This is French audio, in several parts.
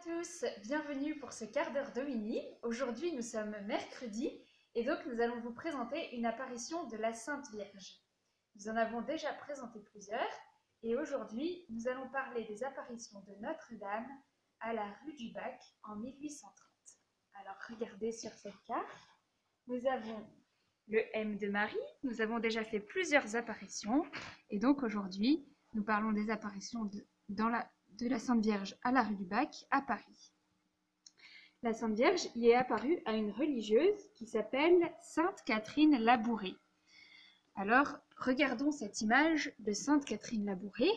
tous, bienvenue pour ce quart d'heure Domini. Aujourd'hui nous sommes mercredi et donc nous allons vous présenter une apparition de la Sainte Vierge. Nous en avons déjà présenté plusieurs et aujourd'hui nous allons parler des apparitions de Notre-Dame à la rue du Bac en 1830. Alors regardez sur cette carte, nous avons le M de Marie, nous avons déjà fait plusieurs apparitions et donc aujourd'hui nous parlons des apparitions de la Sainte Vierge à la rue du Bac à Paris. La Sainte Vierge y est apparue à une religieuse qui s'appelle Sainte Catherine Labouré. Alors regardons cette image de Sainte Catherine Labouré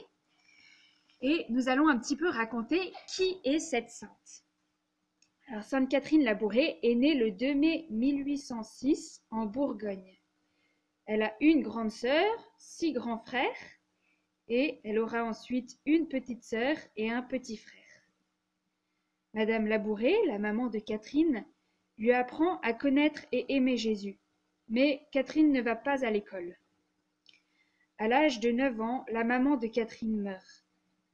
et nous allons un petit peu raconter qui est cette sainte. Alors Sainte Catherine Labouré est née le 2 mai 1806 en Bourgogne. Elle a une grande sœur, 6 grands frères et elle aura ensuite une petite sœur et un petit frère. Madame Labouré, la maman de Catherine, lui apprend à connaître et aimer Jésus, mais Catherine ne va pas à l'école. À l'âge de 9 ans, la maman de Catherine meurt.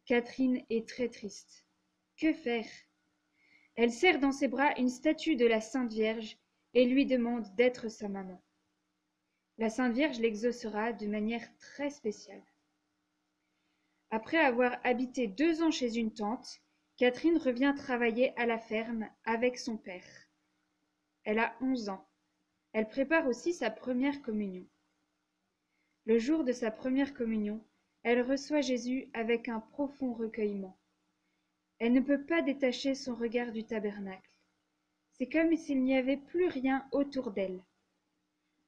Catherine est très triste. Que faire? Elle serre dans ses bras une statue de la Sainte Vierge et lui demande d'être sa maman. La Sainte Vierge l'exaucera de manière très spéciale. Après avoir habité 2 ans chez une tante, Catherine revient travailler à la ferme avec son père. Elle a 11 ans. Elle prépare aussi sa première communion. Le jour de sa première communion, elle reçoit Jésus avec un profond recueillement. Elle ne peut pas détacher son regard du tabernacle. C'est comme s'il n'y avait plus rien autour d'elle.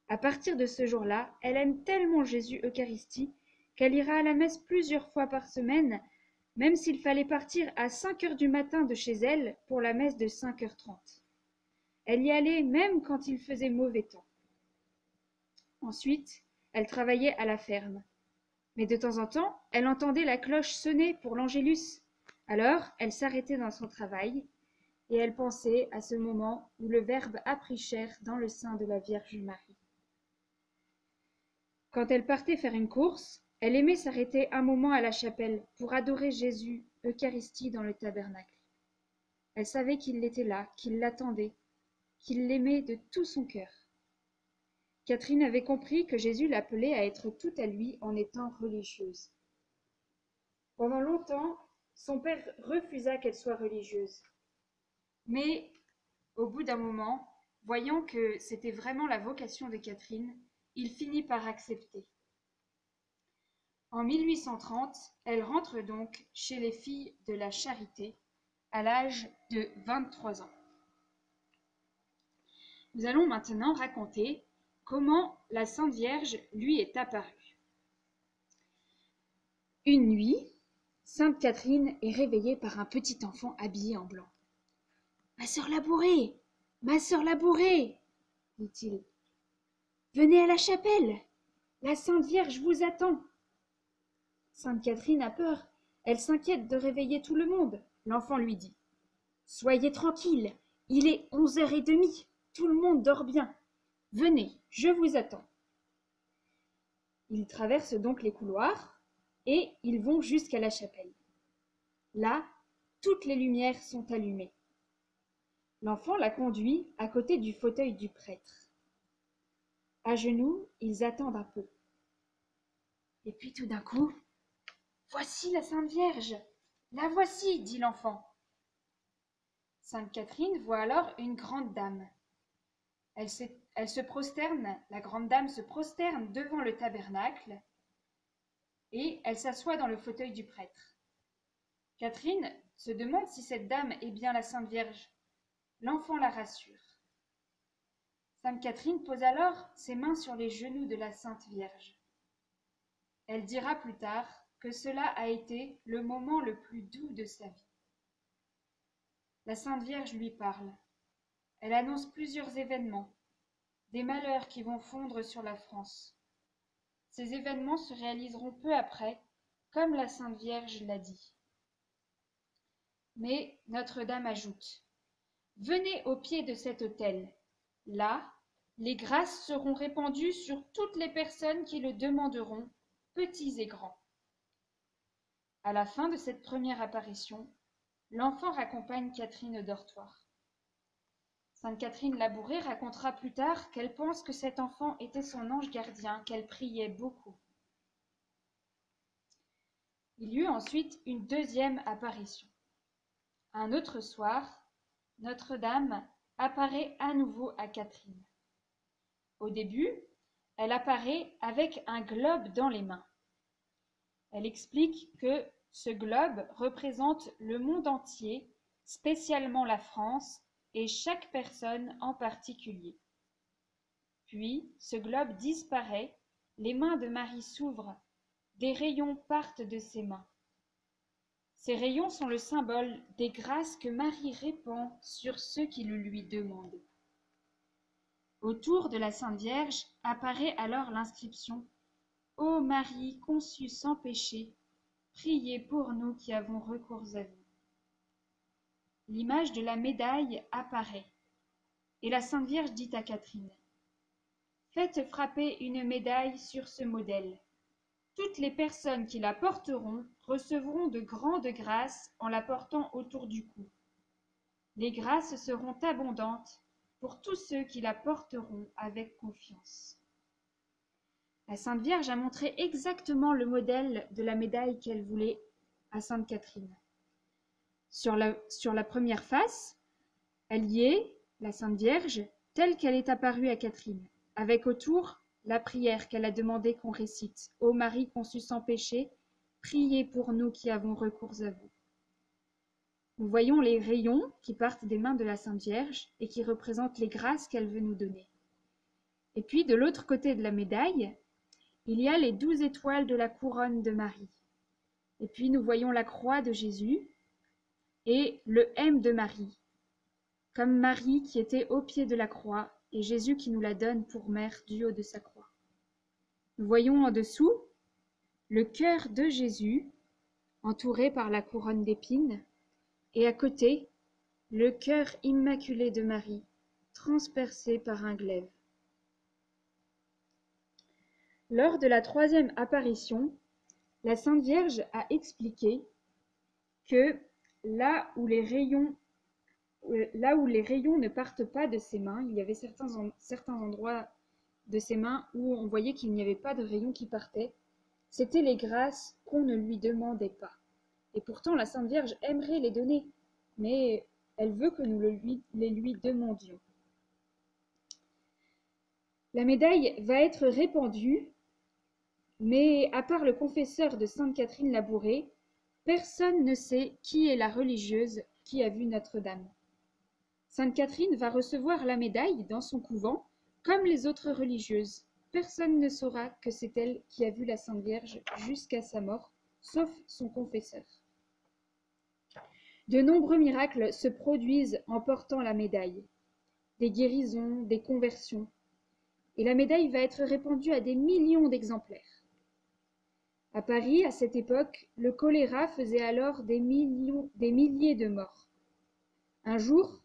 À partir de ce jour-là, elle aime tellement Jésus Eucharistie qu'elle ira à la messe plusieurs fois par semaine, même s'il fallait partir à 5 heures du matin de chez elle pour la messe de 5h30. Elle y allait même quand il faisait mauvais temps. Ensuite, elle travaillait à la ferme. Mais de temps en temps, elle entendait la cloche sonner pour l'Angélus. Alors, elle s'arrêtait dans son travail et elle pensait à ce moment où le Verbe a pris chair dans le sein de la Vierge Marie. Quand elle partait faire une course, elle aimait s'arrêter un moment à la chapelle pour adorer Jésus Eucharistie dans le tabernacle. Elle savait qu'il était là, qu'il l'attendait, qu'il l'aimait de tout son cœur. Catherine avait compris que Jésus l'appelait à être tout à lui en étant religieuse. Pendant longtemps, son père refusa qu'elle soit religieuse. Mais, au bout d'un moment, voyant que c'était vraiment la vocation de Catherine, il finit par accepter. En 1830, elle rentre donc chez les filles de la Charité à l'âge de 23 ans. Nous allons maintenant raconter comment la Sainte Vierge lui est apparue. Une nuit, Sainte Catherine est réveillée par un petit enfant habillé en blanc. « Ma sœur Labouré, ma sœur Labouré, dit-il. Venez à la chapelle, la Sainte Vierge vous attend. » Sainte Catherine a peur, elle s'inquiète de réveiller tout le monde. L'enfant lui dit « Soyez tranquille, il est 11h30, tout le monde dort bien. Venez, je vous attends. » Ils traversent donc les couloirs et ils vont jusqu'à la chapelle. Là, toutes les lumières sont allumées. L'enfant la conduit à côté du fauteuil du prêtre. À genoux, ils attendent un peu. Et puis tout d'un coup, « Voici la Sainte Vierge, la voici, dit l'enfant. » Sainte Catherine voit alors une grande dame. Elle se prosterne, la grande dame se prosterne devant le tabernacle et elle s'assoit dans le fauteuil du prêtre. Catherine se demande si cette dame est bien la Sainte Vierge. L'enfant la rassure. Sainte Catherine pose alors ses mains sur les genoux de la Sainte Vierge. Elle dira plus tard que cela a été le moment le plus doux de sa vie. La Sainte Vierge lui parle. Elle annonce plusieurs événements, des malheurs qui vont fondre sur la France. Ces événements se réaliseront peu après, comme la Sainte Vierge l'a dit. Mais Notre-Dame ajoute « Venez au pied de cet autel. Là, les grâces seront répandues sur toutes les personnes qui le demanderont, petits et grands. » À la fin de cette première apparition, L'enfant raccompagne Catherine au dortoir. Sainte Catherine Labouré racontera plus tard qu'elle pense que cet enfant était son ange gardien, qu'elle priait beaucoup. Il y eut ensuite une deuxième apparition. Un autre soir, Notre-Dame apparaît à nouveau à Catherine. Au début, elle apparaît avec un globe dans les mains. Elle explique que ce globe représente le monde entier, spécialement la France, et chaque personne en particulier. Puis, ce globe disparaît, les mains de Marie s'ouvrent, des rayons partent de ses mains. Ces rayons sont le symbole des grâces que Marie répand sur ceux qui le lui demandent. Autour de la Sainte Vierge apparaît alors l'inscription « Ô Marie conçue sans péché, priez pour nous qui avons recours à vous. » L'image de la médaille apparaît, et la Sainte Vierge dit à Catherine « Faites frapper une médaille sur ce modèle. Toutes les personnes qui la porteront recevront de grandes grâces en la portant autour du cou. Les grâces seront abondantes pour tous ceux qui la porteront avec confiance. » La Sainte Vierge a montré exactement le modèle de la médaille qu'elle voulait à Sainte Catherine. Sur la première face, elle y est, la Sainte Vierge, telle qu'elle est apparue à Catherine, avec autour la prière qu'elle a demandé qu'on récite. « Ô Marie conçue sans péché, priez pour nous qui avons recours à vous. » Nous voyons les rayons qui partent des mains de la Sainte Vierge et qui représentent les grâces qu'elle veut nous donner. Et puis, de l'autre côté de la médaille, il y a les 12 étoiles de la couronne de Marie. Et puis, nous voyons la croix de Jésus et le M de Marie, comme Marie qui était au pied de la croix et Jésus qui nous la donne pour mère du haut de sa croix. Nous voyons en dessous le cœur de Jésus, entouré par la couronne d'épines, et à côté, le cœur immaculé de Marie, transpercé par un glaive. Lors de la troisième apparition, la Sainte Vierge a expliqué que là où les rayons ne partent pas de ses mains, il y avait certains endroits de ses mains où on voyait qu'il n'y avait pas de rayons qui partaient, c'étaient les grâces qu'on ne lui demandait pas. Et pourtant, la Sainte Vierge aimerait les donner, mais elle veut que nous les lui demandions. La médaille va être répandue, mais à part le confesseur de Sainte Catherine Labouré, personne ne sait qui est la religieuse qui a vu Notre-Dame. Sainte Catherine va recevoir la médaille dans son couvent, comme les autres religieuses. Personne ne saura que c'est elle qui a vu la Sainte Vierge jusqu'à sa mort, sauf son confesseur. De nombreux miracles se produisent en portant la médaille. Des guérisons, des conversions. Et la médaille va être répandue à des millions d'exemplaires. À Paris, à cette époque, le choléra faisait alors des milliers de morts. Un jour,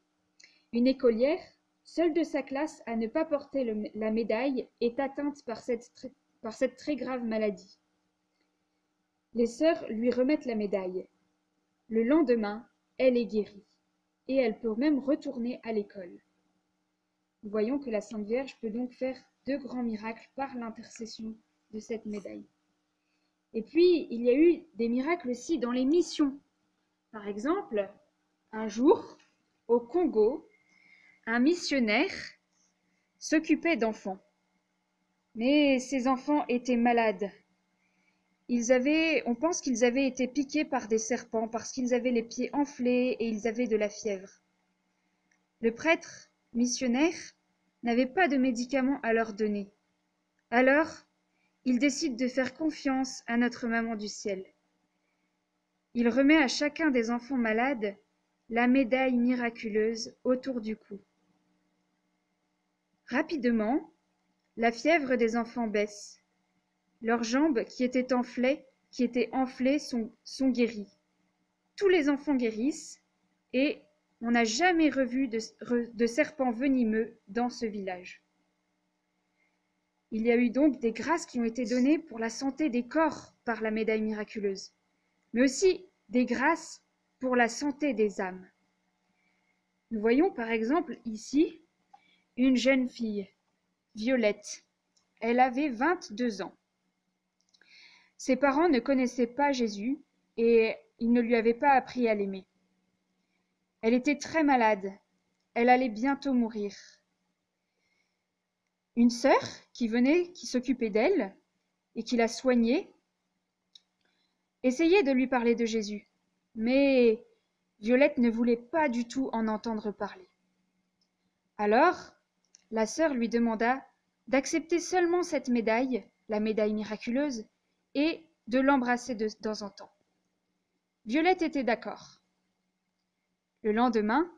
une écolière, seule de sa classe à ne pas porter la médaille, est atteinte par cette très grave maladie. Les sœurs lui remettent la médaille. Le lendemain, elle est guérie, et elle peut même retourner à l'école. Nous voyons que la Sainte Vierge peut donc faire de grands miracles par l'intercession de cette médaille. Et puis, il y a eu des miracles aussi dans les missions. Par exemple, un jour, au Congo, un missionnaire s'occupait d'enfants. Mais ces enfants étaient malades. On pense qu'ils avaient été piqués par des serpents parce qu'ils avaient les pieds enflés et ils avaient de la fièvre. Le prêtre missionnaire n'avait pas de médicaments à leur donner. Alors, il décide de faire confiance à notre Maman du ciel. Il remet à chacun des enfants malades la médaille miraculeuse autour du cou. Rapidement, la fièvre des enfants baisse. Leurs jambes qui étaient enflées sont guéries. Tous les enfants guérissent et on n'a jamais revu de serpents venimeux dans ce village. Il y a eu donc des grâces qui ont été données pour la santé des corps par la médaille miraculeuse, mais aussi des grâces pour la santé des âmes. Nous voyons par exemple ici une jeune fille, Violette. Elle avait 22 ans. Ses parents ne connaissaient pas Jésus et ils ne lui avaient pas appris à l'aimer. Elle était très malade. Elle allait bientôt mourir. Une sœur qui s'occupait d'elle et qui la soignait, essayait de lui parler de Jésus. Mais Violette ne voulait pas du tout en entendre parler. Alors, la sœur lui demanda d'accepter seulement cette médaille, la médaille miraculeuse, et de l'embrasser de temps en temps. Violette était d'accord. Le lendemain,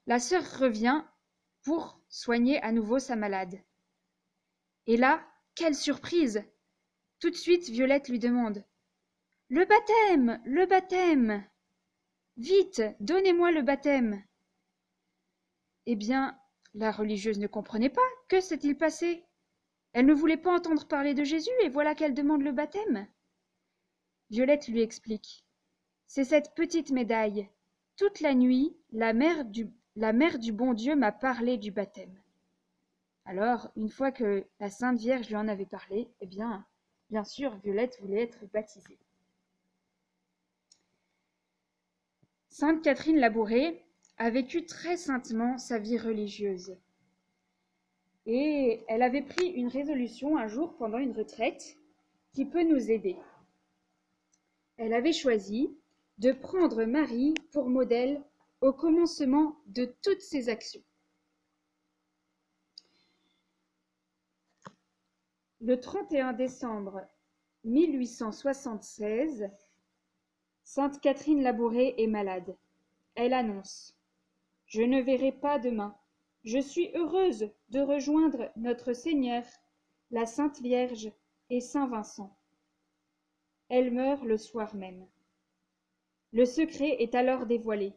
la sœur revient pour soigner à nouveau sa malade. Et là, quelle surprise! Tout de suite, Violette lui demande « Le baptême! Le baptême! Vite, donnez-moi le baptême !» Eh bien, la religieuse ne comprenait pas. Que s'est-il passé? Elle ne voulait pas entendre parler de Jésus et voilà qu'elle demande le baptême. Violette lui explique. C'est cette petite médaille. Toute la nuit, la mère du bon Dieu m'a parlé du baptême. Alors, une fois que la Sainte Vierge lui en avait parlé, eh bien sûr, Violette voulait être baptisée. Sainte Catherine Labouré a vécu très saintement sa vie religieuse. Et elle avait pris une résolution un jour pendant une retraite qui peut nous aider. Elle avait choisi de prendre Marie pour modèle au commencement de toutes ses actions. Le 31 décembre 1876, Sainte Catherine Labouré est malade. Elle annonce « Je ne verrai pas demain. Je suis heureuse de rejoindre notre Seigneur, la Sainte Vierge et Saint Vincent. » Elle meurt le soir même. Le secret est alors dévoilé.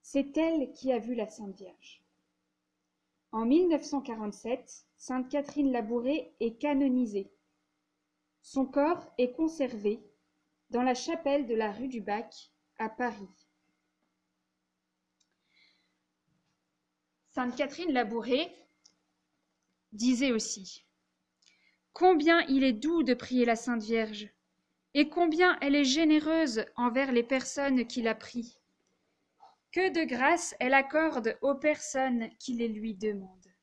C'est elle qui a vu la Sainte Vierge. En 1947, Sainte Catherine Labouré est canonisée. Son corps est conservé dans la chapelle de la rue du Bac à Paris. Sainte Catherine Labouré disait aussi « Combien il est doux de prier la Sainte Vierge, et combien elle est généreuse envers les personnes qui la prient. Que de grâce elle accorde aux personnes qui les lui demandent. »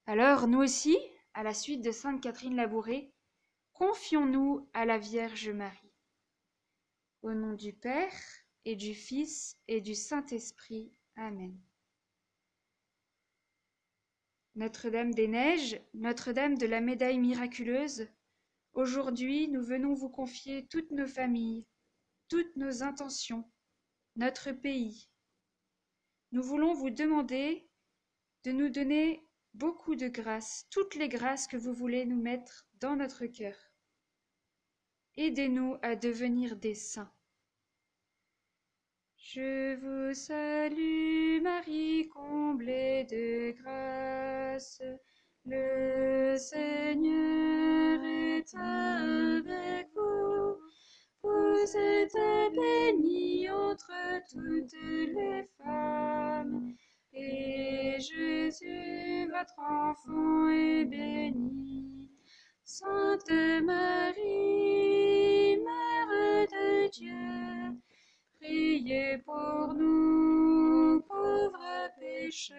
Alors, nous aussi, à la suite de Sainte Catherine Labouré, confions-nous à la Vierge Marie. Au nom du Père, et du Fils, et du Saint-Esprit. Amen. Notre-Dame des Neiges, Notre-Dame de la Médaille miraculeuse, aujourd'hui nous venons vous confier toutes nos familles, toutes nos intentions, notre pays. Nous voulons vous demander de nous donner beaucoup de grâces, toutes les grâces que vous voulez nous mettre dans notre cœur. Aidez-nous à devenir des saints. Je vous salue Marie, comblée de grâce. Le Seigneur est avec vous. Vous êtes bénie entre toutes les femmes, et Jésus, votre enfant, est béni. Sainte Marie, Mère de Dieu, priez pour nous, pauvres pécheurs,